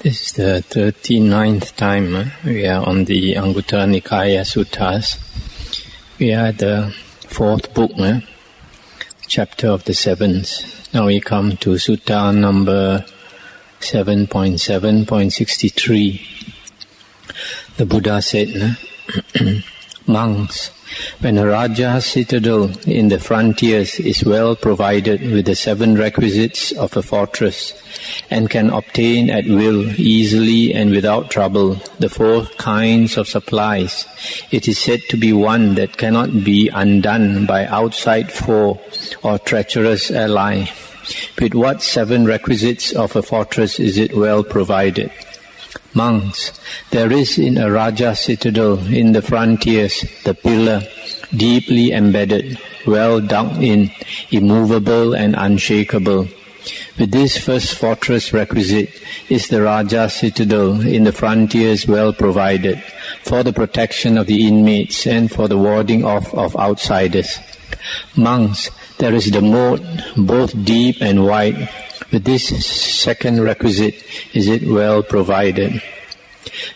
This is the 39th time we are on the Anguttara Nikaya Suttas. We are at the 4th book, chapter of the 7th. Now we come to Sutta number 7.7.63. The Buddha said, Monks, when a Raja's citadel in the frontiers is well provided with the 7 requisites of a fortress, and can obtain at will, easily and without trouble, the 4 kinds of supplies, it is said to be one that cannot be undone by outside foe or treacherous ally. With what 7 requisites of a fortress is it well provided? Monks, there is in a Raja's citadel in the frontiers the pillar, deeply embedded, well dug in, immovable and unshakable. With this first fortress requisite is the Raja's citadel in the frontiers well provided, for the protection of the inmates and for the warding off of outsiders. Monks, there is the moat, both deep and wide. With this second requisite is it well provided.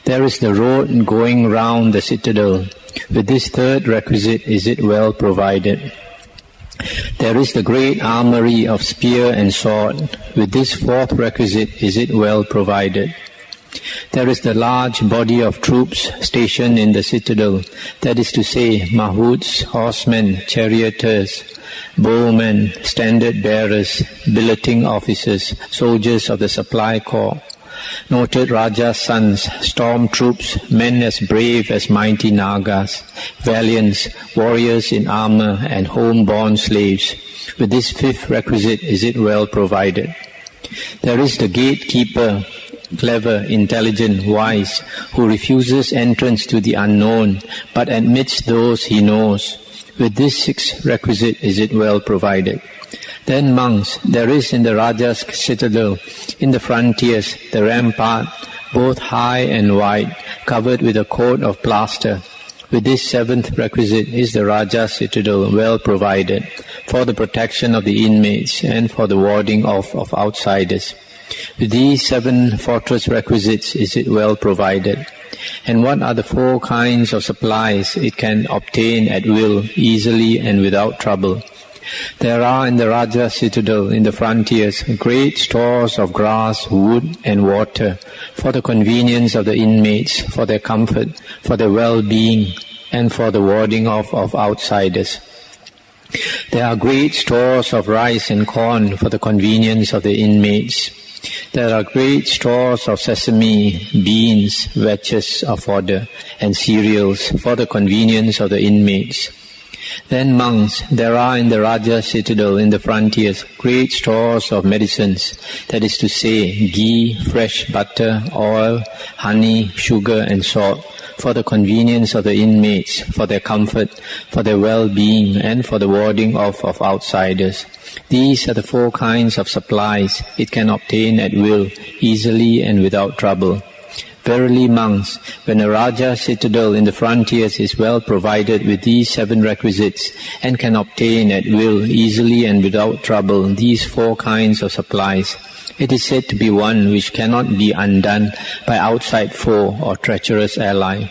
There is the road going round the citadel. With this third requisite is it well provided. There is the great armory of spear and sword. With this 4th requisite is it well provided. There is the large body of troops stationed in the citadel, that is to say, mahouts, horsemen, charioteers, bowmen, standard-bearers, billeting officers, soldiers of the supply corps, noted Raja's sons, storm troops, men as brave as mighty Nagas, valiants, warriors in armor, and home-born slaves. With this 5th requisite is it well provided. There is the gatekeeper, clever, intelligent, wise, who refuses entrance to the unknown, but admits those he knows. With this 6th requisite is it well provided. Then monks, there is in the Raja's citadel, in the frontiers, the rampart, both high and wide, covered with a coat of plaster. With this 7th requisite is the Raja's citadel well provided, for the protection of the inmates and for the warding off of outsiders. With these 7 fortress requisites is it well provided. And what are the 4 kinds of supplies it can obtain at will, easily and without trouble? There are in the Raja's citadel in the frontiers great stores of grass, wood and water, for the convenience of the inmates, for their comfort, for their well-being, and for the warding off of outsiders. There are great stores of rice and corn for the convenience of the inmates. There are great stores of sesame, beans, vetches of fodder, and cereals for the convenience of the inmates. Then monks, there are in the Raja's citadel in the frontiers great stores of medicines, that is to say, ghee, fresh butter, oil, honey, sugar and salt, for the convenience of the inmates, for their comfort, for their well-being, and for the warding off of outsiders. These are the 4 kinds of supplies it can obtain at will, easily and without trouble. Verily, monks, when a Raja's citadel in the frontiers is well provided with these 7 requisites, and can obtain at will, easily and without trouble, these 4 kinds of supplies, it is said to be one which cannot be undone by outside foe or treacherous ally.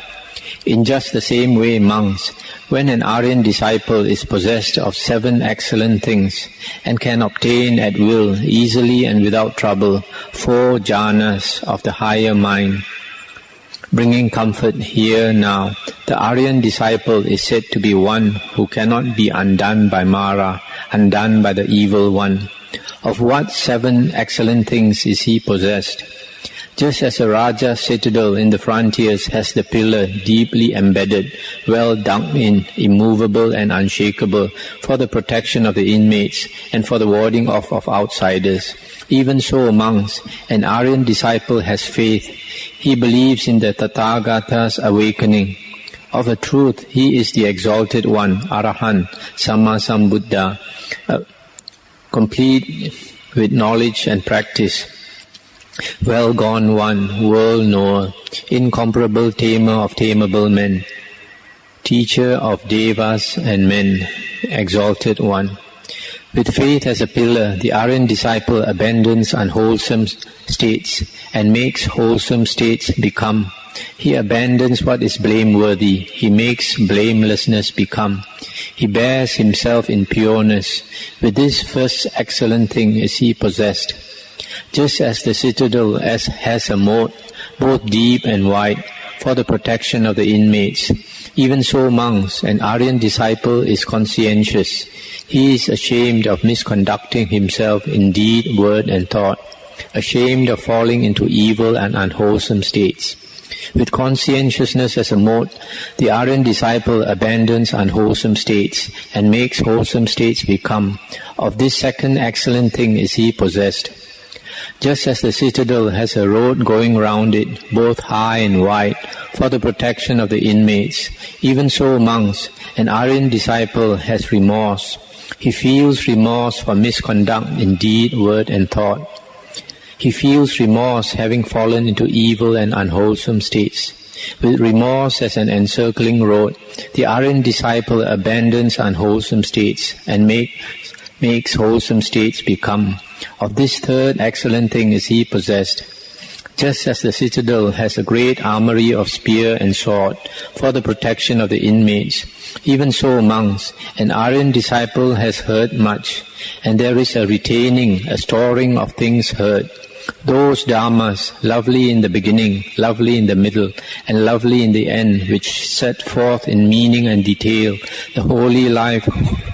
In just the same way, monks, when an Aryan disciple is possessed of 7 excellent things, and can obtain at will, easily and without trouble, 4 jhanas of the higher mind, bringing comfort here now, the Aryan disciple is said to be one who cannot be undone by Mara, undone by the evil one. Of what 7 excellent things is he possessed? Just as a Raja's citadel in the frontiers has the pillar deeply embedded, well dug in, immovable and unshakable, for the protection of the inmates and for the warding off of outsiders, even so, monks, an Aryan disciple has faith. He believes in the Tathagata's awakening. Of a truth, he is the exalted one, Arahant, Sammasambuddha, complete with knowledge and practice, well gone one, world knower, incomparable tamer of tameable men, teacher of devas and men, exalted one. With faith as a pillar, the Aryan disciple abandons unwholesome states and makes wholesome states become. He abandons what is blameworthy. He makes blamelessness become. He bears himself in pureness. With this first excellent thing is he possessed. Just as the citadel has a moat, both deep and wide, for the protection of the inmates, even so monks, an Aryan disciple is conscientious. He is ashamed of misconducting himself in deed, word and thought, ashamed of falling into evil and unwholesome states. With conscientiousness as a moat, the Aryan disciple abandons unwholesome states and makes wholesome states become. Of this second excellent thing is he possessed. Just as the citadel has a road going round it, both high and wide, for the protection of the inmates, even so monks, an Aryan disciple has remorse. He feels remorse for misconduct in deed, word and thought. He feels remorse having fallen into evil and unwholesome states. With remorse as an encircling road, the Aryan disciple abandons unwholesome states and makes wholesome states become. Of this third excellent thing is he possessed. Just as the citadel has a great armory of spear and sword for the protection of the inmates, even so monks, an Aryan disciple has heard much, and there is a retaining, a storing of things heard. Those dharmas, lovely in the beginning, lovely in the middle, and lovely in the end, which set forth in meaning and detail the holy life,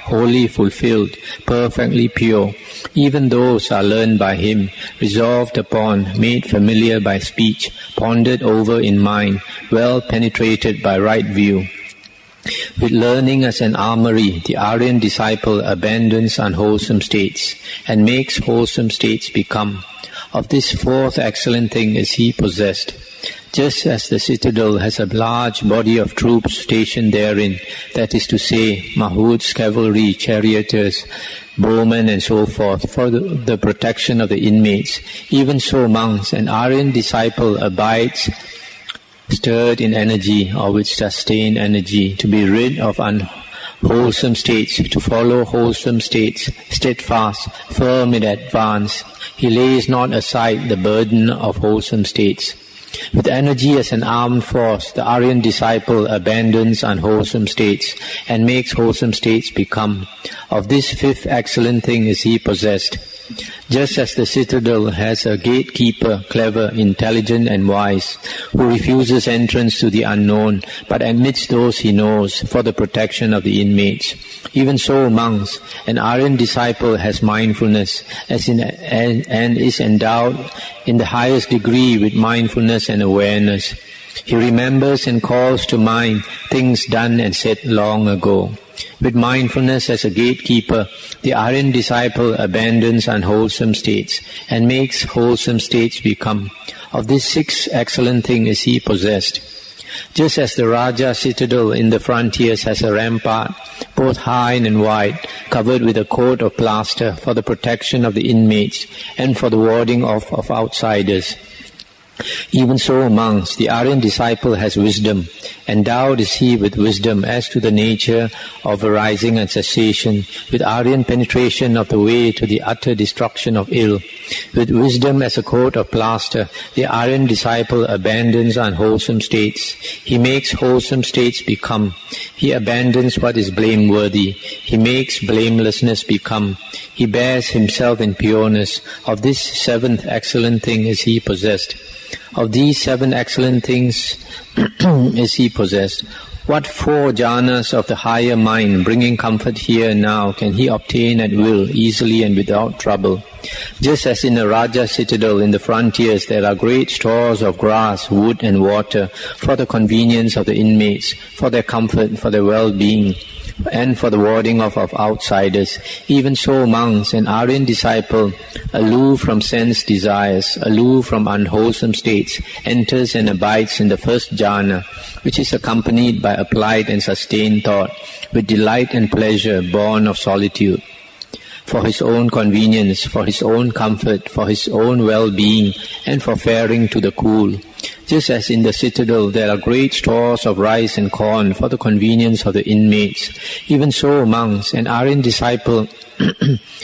wholly fulfilled, perfectly pure, even those are learned by him, resolved upon, made familiar by speech, pondered over in mind, well penetrated by right view. With learning as an armory, the Aryan disciple abandons unwholesome states and makes wholesome states become. Of this fourth excellent thing is he possessed. Just as the citadel has a large body of troops stationed therein, that is to say, mahouts, cavalry, charioteers, bowmen and so forth, for the protection of the inmates, even so monks, an Aryan disciple abides stirred in energy or with sustained energy, to be rid of unwholesome states, to follow wholesome states, steadfast, firm in advance. He lays not aside the burden of wholesome states. With energy as an armed force, the Aryan disciple abandons unwholesome states and makes wholesome states become. Of this fifth excellent thing is he possessed. Just as the citadel has a gatekeeper, clever, intelligent and wise, who refuses entrance to the unknown, but admits those he knows for the protection of the inmates, even so monks, an Aryan disciple has mindfulness and is endowed in the highest degree with mindfulness and awareness. He remembers and calls to mind things done and said long ago. With mindfulness as a gatekeeper, the Aryan disciple abandons unwholesome states and makes wholesome states become. Of this sixth excellent thing is he possessed. Just as the Raja citadel in the frontiers has a rampart, both high and wide, covered with a coat of plaster for the protection of the inmates and for the warding off of outsiders, even so monks, the Aryan disciple has wisdom. Endowed is he with wisdom as to the nature of arising and cessation, with Aryan penetration of the way to the utter destruction of ill. With wisdom as a coat of plaster, the Aryan disciple abandons unwholesome states. He makes wholesome states become. He abandons what is blameworthy. He makes blamelessness become. He bears himself in pureness. Of this seventh excellent thing is he possessed. Of these seven excellent things is he possessed. What four jhanas of the higher mind, bringing comfort here and now, can he obtain at will, easily and without trouble? Just as in a Raja citadel in the frontiers there are great stores of grass, wood and water for the convenience of the inmates, for their comfort, for their well-being, and for the warding off of outsiders, even so monks, an Aryan disciple, aloof from sense desires, aloof from unwholesome states, enters and abides in the first jhana, which is accompanied by applied and sustained thought, with delight and pleasure born of solitude, for his own convenience, for his own comfort, for his own well-being, and for faring to the cool. Just as in the citadel there are great stores of rice and corn for the convenience of the inmates, even so monks, an Aryan disciple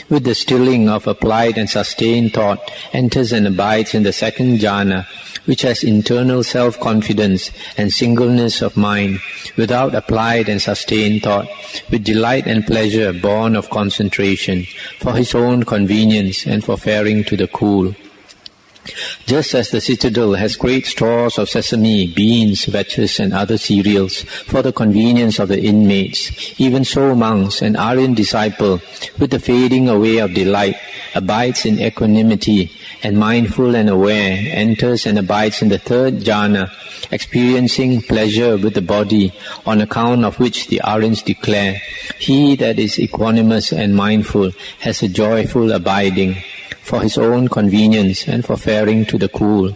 with the stilling of applied and sustained thought enters and abides in the second jhana, which has internal self-confidence and singleness of mind, without applied and sustained thought, with delight and pleasure born of concentration, for his own convenience and for faring to the cool. Just as the citadel has great stores of sesame, beans, vetches and other cereals for the convenience of the inmates, even so monks, an Aryan disciple, with the fading away of delight, abides in equanimity, and mindful and aware, enters and abides in the third jhana, experiencing pleasure with the body, on account of which the Aryans declare, he that is equanimous and mindful has a joyful abiding, for his own convenience and for faring to the cool.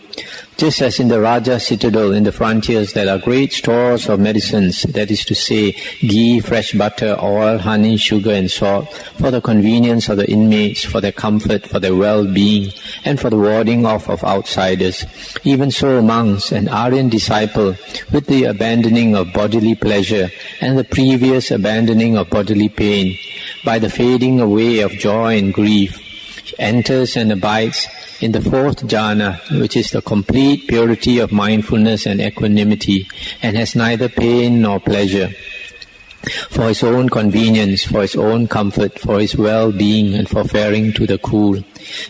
Just as in the Raja citadel in the frontiers there are great stores of medicines, that is to say, ghee, fresh butter, oil, honey, sugar and salt, for the convenience of the inmates, for their comfort, for their well-being, and for the warding off of outsiders. Even so monks, an Aryan disciple, with the abandoning of bodily pleasure and the previous abandoning of bodily pain, by the fading away of joy and grief, enters and abides in the fourth jhana, which is the complete purity of mindfulness and equanimity, and has neither pain nor pleasure, for his own convenience, for his own comfort, for his well-being, and for faring to the cool.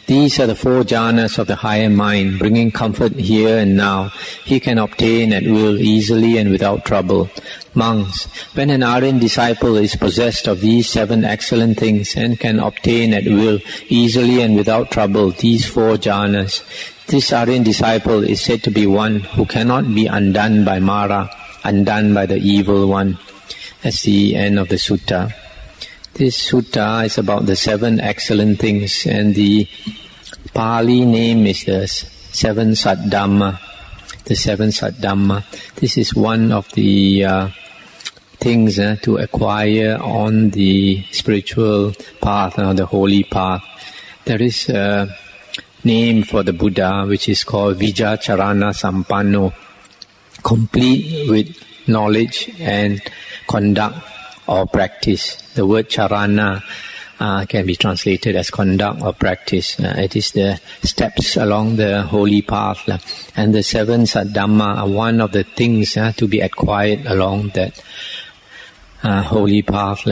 These are the four jhanas of the higher mind, bringing comfort here and now. He can obtain at will, easily and without trouble. Monks, when an Aryan disciple is possessed of these 7 excellent things and can obtain at will, easily and without trouble, these 4 jhanas, this Aryan disciple is said to be one who cannot be undone by Mara, undone by the evil one. That's the end of the sutta. This sutta is about the 7 excellent things, and the Pali name is the 7 Saddhamma. The 7 Saddhamma. This is one of the things to acquire on the spiritual path, the holy path. There is a name for the Buddha which is called Vijacharana Sampanno, complete with knowledge and conduct or practice. The word charana can be translated as conduct or practice. It is the steps along the holy path. And the 7 Saddhamma are one of the things to be acquired along that holy path.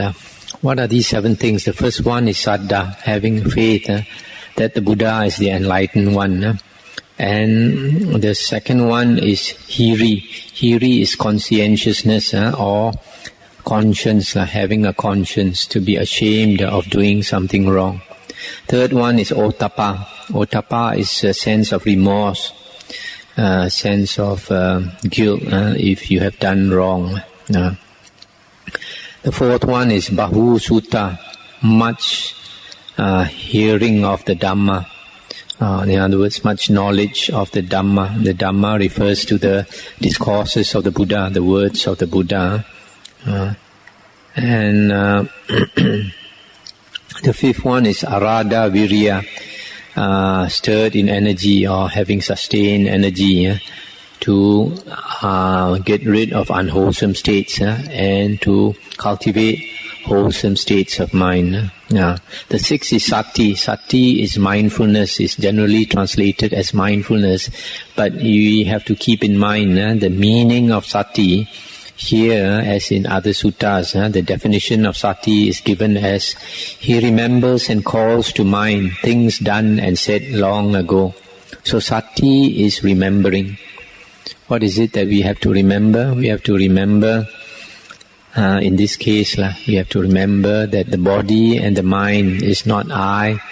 What are these 7 things? The first one is Saddha, having faith that the Buddha is the enlightened one. And the second one is Hiri. Hiri is conscientiousnness or conscience, having a conscience, to be ashamed of doing something wrong. Third one is Ottappa. Ottappa is a sense of remorse, sense of guilt if you have done wrong. The fourth one is Bahu Sutta, much hearing of the Dhamma. In other words, much knowledge of the Dhamma. The Dhamma refers to the discourses of the Buddha, the words of the Buddha. And the fifth one is Arada Virya, stirred in energy or having sustained energy to get rid of unwholesome states and to cultivate wholesome states of mind. The sixth is Sati. Sati is mindfulness, is generally translated as mindfulness, but you have to keep in mind the meaning of Sati. Here, as in other suttas, the definition of Sati is given as he remembers and calls to mind things done and said long ago. So Sati is remembering. What is it that we have to remember? We have to remember, in this case, we have to remember that the body and the mind is not I,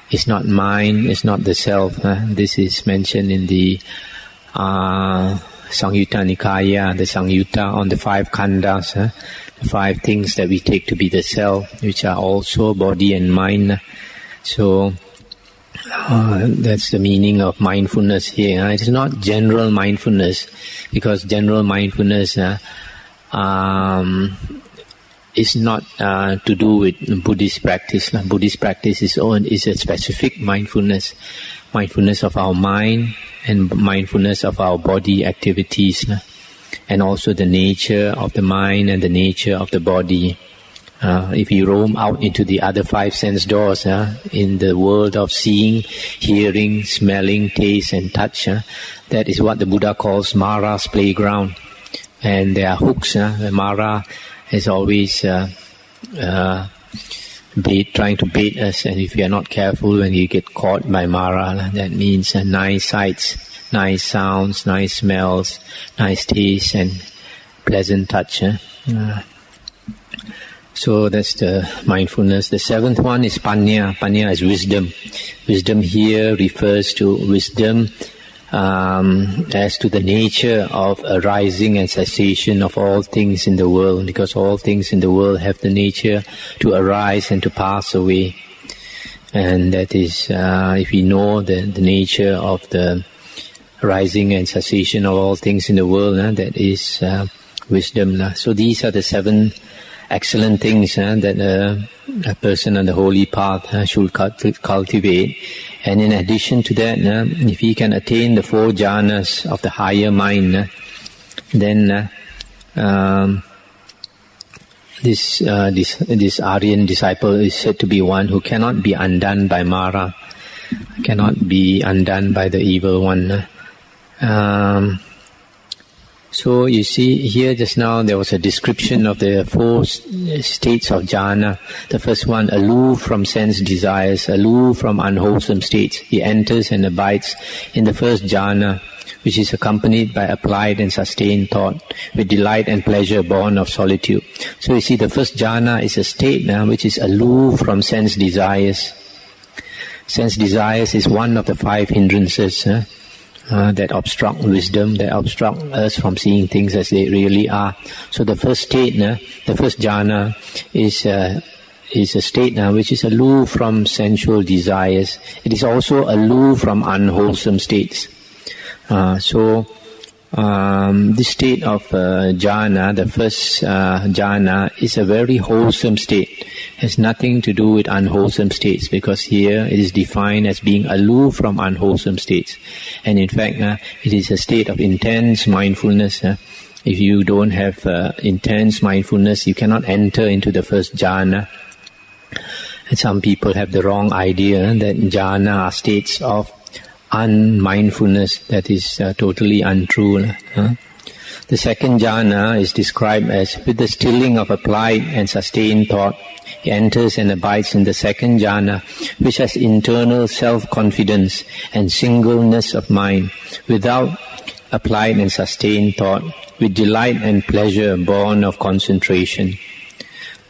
is not mine, is not the self. This is mentioned in the Sangyutta Nikaya, the Sangyutta on the 5 khandhas, the 5 things that we take to be the self, which are also body and mind. So that's the meaning of mindfulness here. It is not general mindfulness, because general mindfulness is not to do with Buddhist practice. Buddhist practice is a specific mindfulness of our mind and mindfulness of our body activities, and also the nature of the mind and the nature of the body. If you roam out into the other 5 sense doors, in the world of seeing, hearing, smelling, taste and touch, that is what the Buddha calls Mara's playground. And there are hooks. Mara is always trying to bait us, and if you are not careful, when you get caught by Mara, that means nice sights, nice sounds, nice smells, nice taste and pleasant touch. So that's the mindfulness. The 7th one is panya. Panya is wisdom. Wisdom here refers to wisdom as to the nature of arising and cessation of all things in the world, because all things in the world have the nature to arise and to pass away. And that is, if we know the nature of the arising and cessation of all things in the world, that is wisdom. So these are the 7 excellent things that a person on the holy path should cultivate. And in addition to that, if he can attain the 4 jhanas of the higher mind, then this Aryan disciple is said to be one who cannot be undone by Mara, cannot be undone by the evil one. So you see here just now there was a description of the 4 states of jhana. The first one, aloof from sense desires, aloof from unwholesome states. He enters and abides in the first jhana, which is accompanied by applied and sustained thought, with delight and pleasure born of solitude. So you see the first jhana is a state which is aloof from sense desires. Sense desires is one of the 5 hindrances that obstruct wisdom, that obstruct us from seeing things as they really are. So the first state, the first jhana, is a state which is aloof from sensual desires. It is also aloof from unwholesome states. This state of jhana, the first jhana, is a very wholesome state. It has nothing to do with unwholesome states, because here it is defined as being aloof from unwholesome states. And in fact, it is a state of intense mindfulness. If you don't have intense mindfulness, you cannot enter into the first jhana. And some people have the wrong idea that jhana are states of unmindfulness. That is totally untrue. The second jhana is described as with the stilling of applied and sustained thought. He enters and abides in the second jhana, which has internal self-confidence and singleness of mind, without applied and sustained thought, with delight and pleasure born of concentration.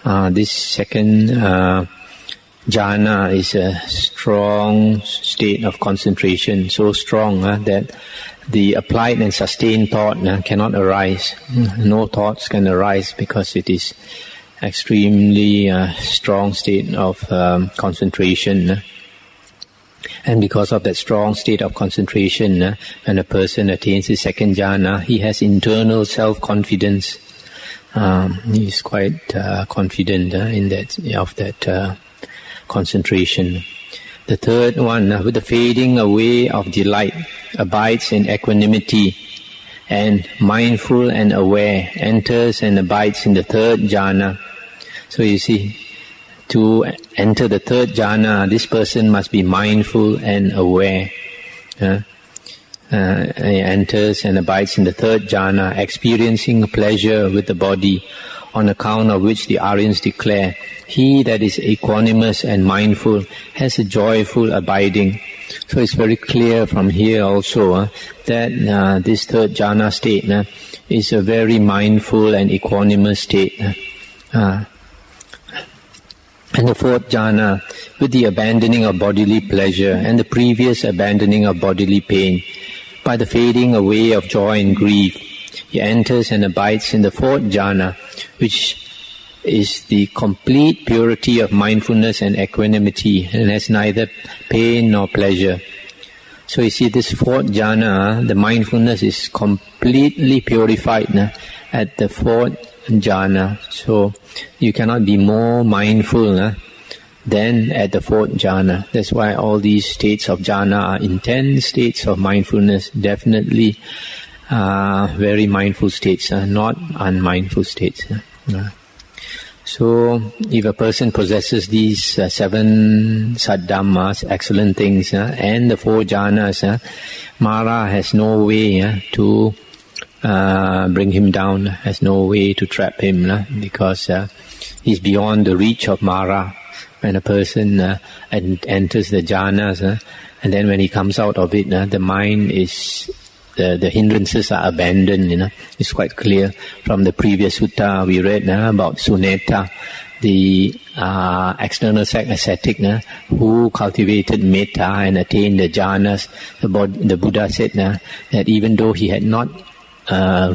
This second jhana is a strong state of concentration, so strong that the applied and sustained thought cannot arise. No thoughts can arise because it is extremely strong state of concentration. And because of that strong state of concentration, when a person attains the second jhana, he has internal self-confidence. He is quite confident in that concentration. The third one, with the fading away of delight, abides in equanimity, and mindful and aware, enters and abides in the third jhana. So you see, to enter the third jhana, this person must be mindful and aware. He enters and abides in the third jhana, experiencing pleasure with the body, on account of which the Aryans declare, he that is equanimous and mindful has a joyful abiding. So it's very clear from here also that this third jhana state is a very mindful and equanimous state. And the fourth jhana, with the abandoning of bodily pleasure and the previous abandoning of bodily pain, by the fading away of joy and grief, he enters and abides in the fourth jhana, which is the complete purity of mindfulness and equanimity, and has neither pain nor pleasure. So you see, this fourth jhana, the mindfulness is completely purified at the fourth jhana. So you cannot be more mindful then at the 4th jhana. That's why all these states of jhana are intense states of mindfulness, definitely very mindful states, not unmindful states. So, if a person possesses these 7 Saddhammas, excellent things, and the 4 jhanas, Mara has no way to bring him down, has no way to trap him, because he's beyond the reach of Mara. When a person enters the jhanas, and then when he comes out of it, the mind is, the hindrances are abandoned. It's quite clear from the previous sutta we read about Suneta, the external ascetic who cultivated metta and attained the jhanas. The Buddha said that even though he had not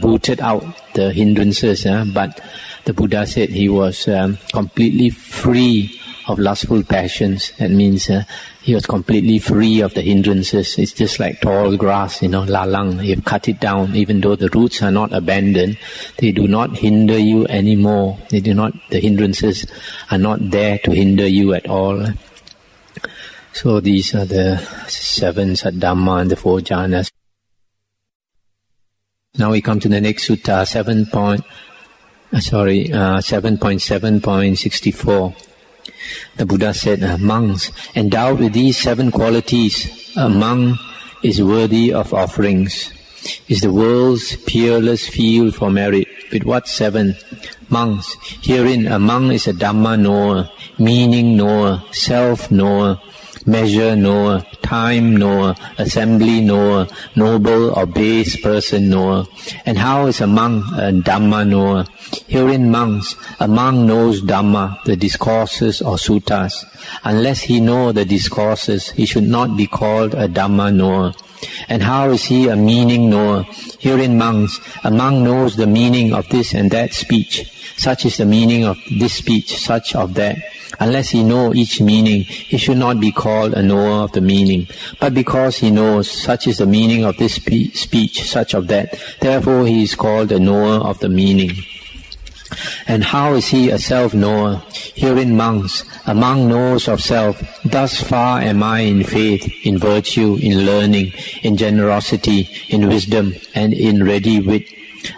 rooted out the hindrances, but the Buddha said he was completely free of lustful passions. That means he was completely free of the hindrances. It's just like tall grass, lalang. You've cut it down, even though the roots are not abandoned, they do not hinder you anymore. The hindrances are not there to hinder you at all. So these are the 7 Saddhamma and the 4 jhanas. Now we come to the next sutta, 7.7.64. The Buddha said, monks, endowed with these 7 qualities, a monk is worthy of offerings. Is the world's peerless field for merit. With what 7? Monks. Herein a monk is a Dhamma knower, meaning knower, self knower, measure knower, time knower, assembly knower, noble or base person knower. And how is a monk a Dhamma knower? Herein monks, a monk knows Dhamma, the discourses or suttas. Unless he know the discourses, he should not be called a Dhamma knower. And how is he a meaning knower? Herein monks, a monk knows the meaning of this and that speech. Such is the meaning of this speech, such of that. Unless he know each meaning, he should not be called a knower of the meaning. But because he knows, such is the meaning of this speech, such of that, therefore he is called a knower of the meaning. And how is he a self-knower? Herein monks, a monk knows of self. Thus far am I in faith, in virtue, in learning, in generosity, in wisdom, and in ready wit.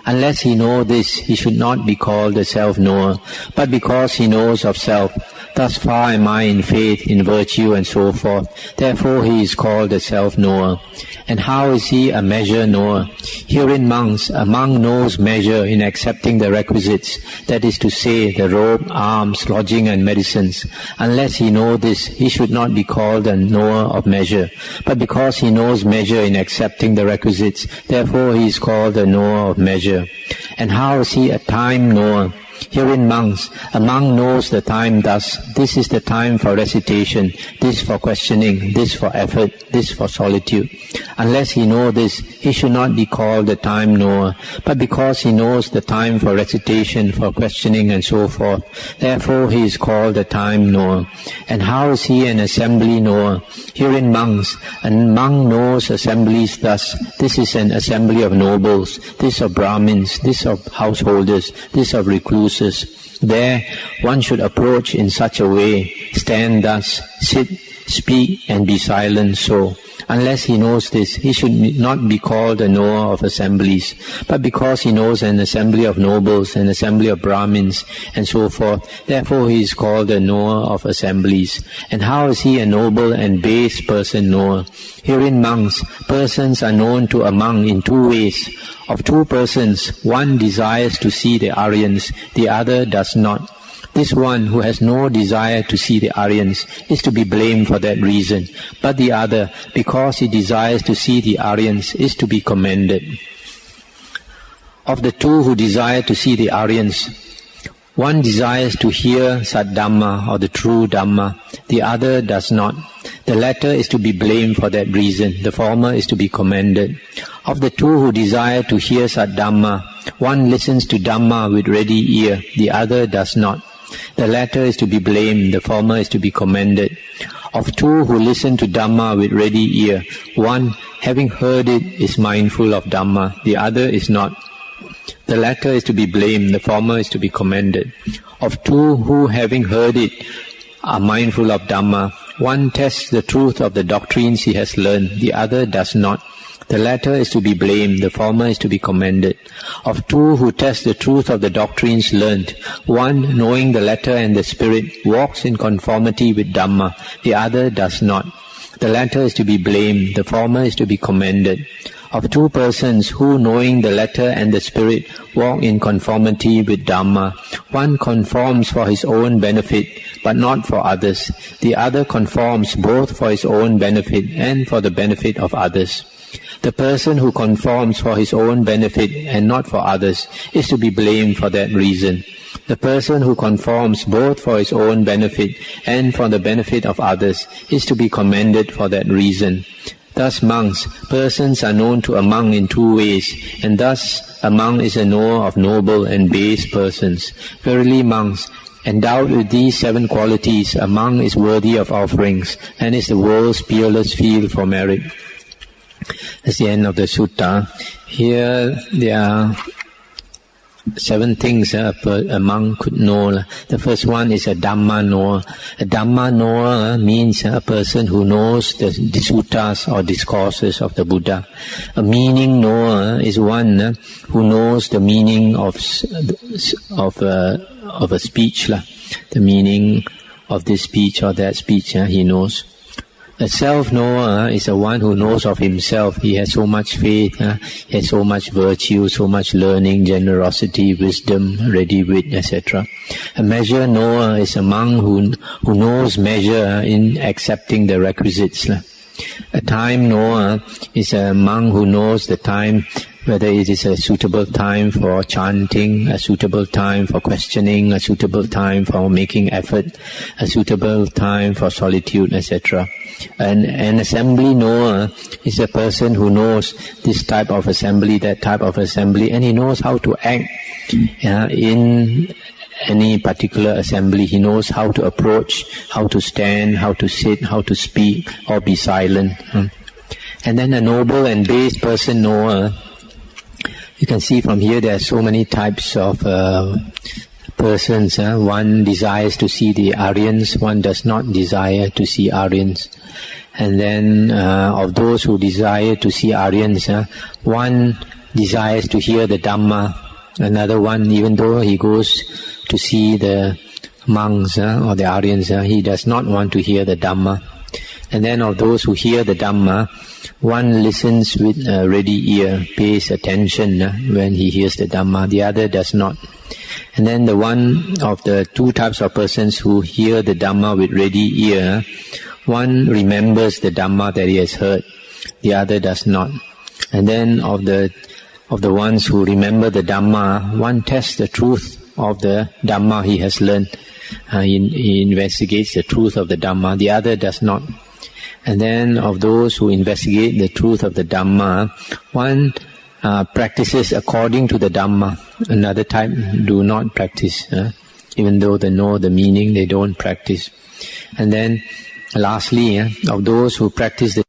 Unless he know this, he should not be called a self-knower. But because he knows of self, thus far am I in faith, in virtue, and so forth. Therefore he is called a self-knower. And how is he a measure knower? Herein monks, a monk knows measure in accepting the requisites, that is to say, the robe, arms, lodging, and medicines. Unless he know this, he should not be called a knower of measure. But because he knows measure in accepting the requisites, therefore he is called a knower of measure. And how is he a time knower? Herein monks, a monk knows the time thus. This is the time for recitation, this for questioning, this for effort, this for solitude. Unless he know this, he should not be called a time knower. But because he knows the time for recitation, for questioning, and so forth, therefore he is called a time knower. And how is he an assembly knower? Herein monks, a monk knows assemblies thus. This is an assembly of nobles, this of Brahmins, this of householders, this of recluses. There one should approach in such a way, stand thus, sit, speak, and be silent so. Unless he knows this, he should not be called a knower of assemblies. But because he knows an assembly of nobles, an assembly of Brahmins, and so forth, therefore he is called a knower of assemblies. And how is he a noble and base person knower? Herein monks, persons are known to a monk in 2 ways. Of 2 persons, one desires to see the Aryans, the other does not. This one who has no desire to see the Aryans is to be blamed for that reason, but the other, because he desires to see the Aryans, is to be commended. Of the 2 who desire to see the Aryans, one desires to hear Saddhamma or the true Dhamma, the other does not. The latter is to be blamed for that reason, the former is to be commended. Of the 2 who desire to hear Saddhamma, one listens to Dhamma with ready ear, the other does not. The latter is to be blamed, the former is to be commended. Of 2 who listen to Dhamma with ready ear, one, having heard it, is mindful of Dhamma, the other is not. The latter is to be blamed, the former is to be commended. Of 2 who, having heard it, are mindful of Dhamma. One tests the truth of the doctrines he has learned, the other does not. The latter is to be blamed, the former is to be commended. Of two who test the truth of the doctrines learned, one, knowing the letter and the spirit, walks in conformity with Dhamma, the other does not. The latter is to be blamed, the former is to be commended. Of two persons who, knowing the letter and the spirit, walk in conformity with Dhamma, one conforms for his own benefit, but not for others. The other conforms both for his own benefit and for the benefit of others. The person who conforms for his own benefit and not for others is to be blamed for that reason. The person who conforms both for his own benefit and for the benefit of others is to be commended for that reason. Thus monks, persons are known to a monk in two ways, and thus a monk is a knower of noble and base persons. Verily monks, endowed with these 7 qualities, a monk is worthy of offerings, and is the world's peerless field for merit. That's the end of the sutta. Here there are 7 things a monk could know. The first one is a Dhamma knower. A Dhamma knower means a person who knows the suttas or discourses of the Buddha. A meaning knower is one who knows the meaning of a speech. The meaning of this speech or that speech he knows. A self-knower is the one who knows of himself. He has so much faith, he has so much virtue, so much learning, generosity, wisdom, ready wit, etc. A measure knower is a monk who knows measure in accepting the requisites. A time knower is a monk who knows the time, whether it is a suitable time for chanting, a suitable time for questioning, a suitable time for making effort, a suitable time for solitude, etc. An assembly knower is a person who knows this type of assembly, that type of assembly, and he knows how to act in any particular assembly. He knows how to approach, how to stand, how to sit, how to speak, or be silent. And then a noble and base person knower, you can see from here there are so many types of persons. One desires to see the Aryans, one does not desire to see Aryans. And then of those who desire to see Aryans, one desires to hear the Dhamma, another one, even though he goes to see the monks or the Aryans, he does not want to hear the Dhamma. And then of those who hear the Dhamma, one listens with a ready ear, pays attention when he hears the Dhamma, the other does not. And then the one of the 2 types of persons who hear the Dhamma with ready ear, one remembers the Dhamma that he has heard, the other does not. And then of the ones who remember the Dhamma, one tests the truth of the Dhamma he has learned. He investigates the truth of the Dhamma, the other does not. And then of those who investigate the truth of the Dhamma, one practices according to the Dhamma, another type do not practice. Even though they know the meaning, they don't practice. And then lastly, of those who practice the